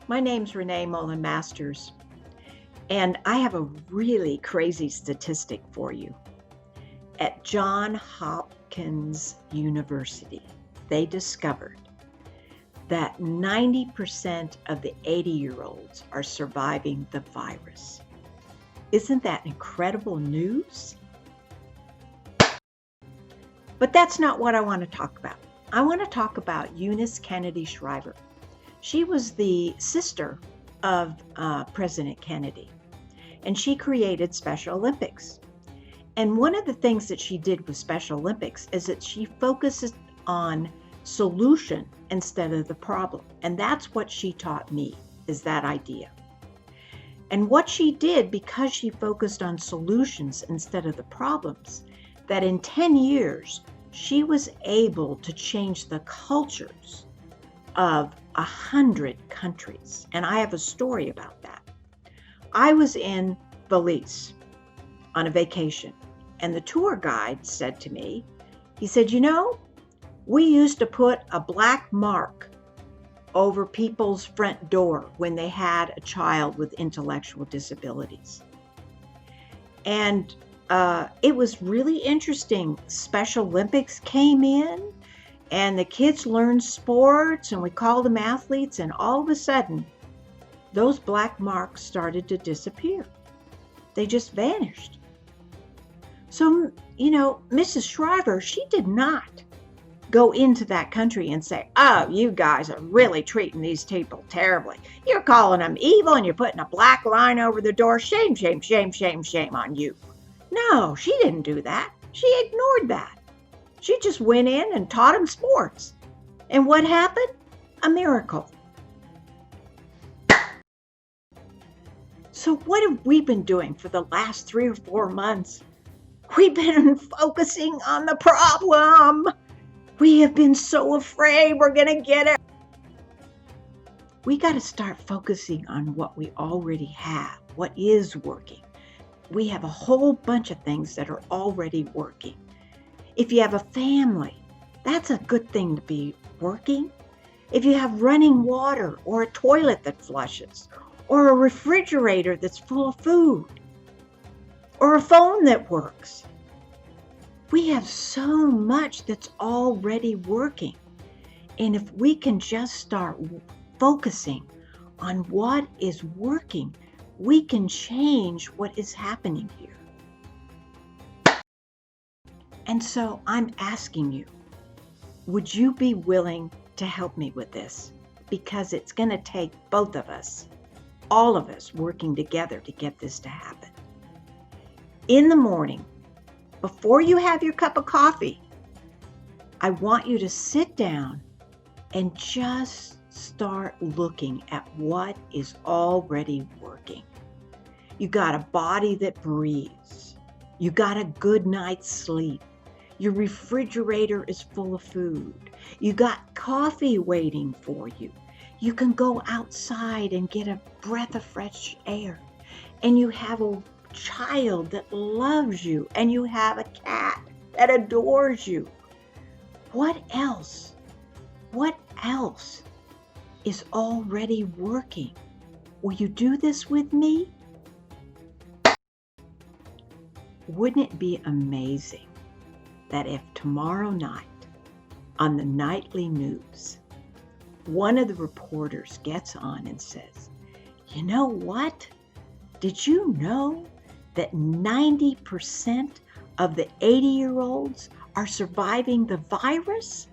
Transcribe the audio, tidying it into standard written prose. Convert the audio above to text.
My name's Renée Mollan-Masters, and I have a really crazy statistic for you. At Johns Hopkins University, they discovered that 90% of the 80-year-olds are surviving the virus. Isn't that incredible news? But that's not what I want to talk about. I want to talk about Eunice KennedyShriver. She was the sister of President Kennedy, and she created Special Olympics. And one of the things that she did with Special Olympics is that she focuses on solution instead of the problem. And that's what she taught me, is that idea. And what she did, because she focused on solutions instead of the problems, that in 10 years, she was able to change the cultures of 100 countries. And I have a story about that. I was in Belize on a vacation, and the tour guide said to me, he said, you know, we used to put a black mark over people's front door when they had a child with intellectual disabilities. And it was really interesting. Special Olympics came in, and the kids learned sports, and we called them athletes, and all of a sudden, those black marks started to disappear. They just vanished. So, you know, Mrs. Shriver, she did not go into that country and say, oh, you guys are really treating these people terribly. You're calling them evil, and you're putting a black line over the door. Shame, shame, shame, shame, shame on you. No, she didn't do that. She ignored that. She just went in and taught them sports. And what happened? A miracle. So what have we been doing for the last 3 or 4 months? We've been focusing on the problem. We have been so afraid we're going to get it. We got to start focusing on what we already have, what is working. We have a whole bunch of things that are already working. If you have a family, that's a good thing to be working. If you have running water or a toilet that flushes or a refrigerator that's full of food or a phone that works, we have so much that's already working. And if we can just start focusing on what is working, we can change what is happening here. And so I'm asking you, would you be willing to help me with this? Because it's going to take both of us, all of us working together to get this to happen. In the morning, before you have your cup of coffee, I want you to sit down and just start looking at what is already working. You got a body that breathes. You got a good night's sleep. Your refrigerator is full of food. You got coffee waiting for you. You can go outside and get a breath of fresh air. And you have a child that loves you. And you have a cat that adores you. What else? What else is already working? Will you do this with me? Wouldn't it be amazing that if tomorrow night on the nightly news, one of the reporters gets on and says, you know what? Did you know that 90% of the 80-year-olds are surviving the virus?